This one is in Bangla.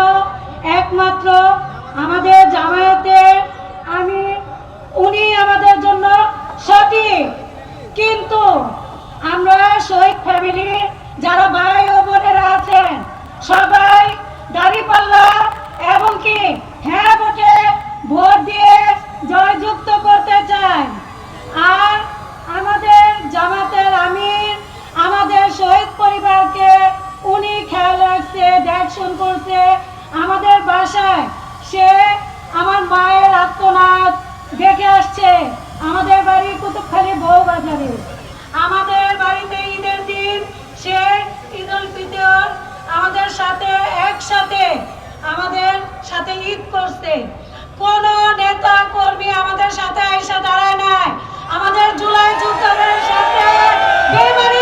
জন্য একমাত্র আমাদের জামায়াতের আমির, উনি আমাদের জন্য সঠিক। কিন্তু আমরা শহীদ ফ্যামিলি যারা ভাই ও বোনেরা আছেন সবাই দাঁড়িপাল্লা এবং কি হ্যাঁ ভোটে ভোট দিয়ে জয়যুক্ত করতে চাই। আর আমাদের জামাতের আমির আমাদের শহীদ পরিবারকে উনি খেয়াল রাখছে, দেখশন করছে। আমাদের বাসায় সে আমার মায়ের আত্মনাদ দেখে আসছে। আমাদের বাড়ি কুতুবখালী বউবাজারে, আমাদের বাড়িতে ঈদের দিন সে ঈদুল ফিতর আমাদের সাথে একসাথে আমাদের সাথে ঈদ করছে। কোন নেতা কর্মী আমাদের সাথে আইসা দাঁড়ায় নাই। আমাদের জুলাই যোদ্ধাদের সাথে বেইমানি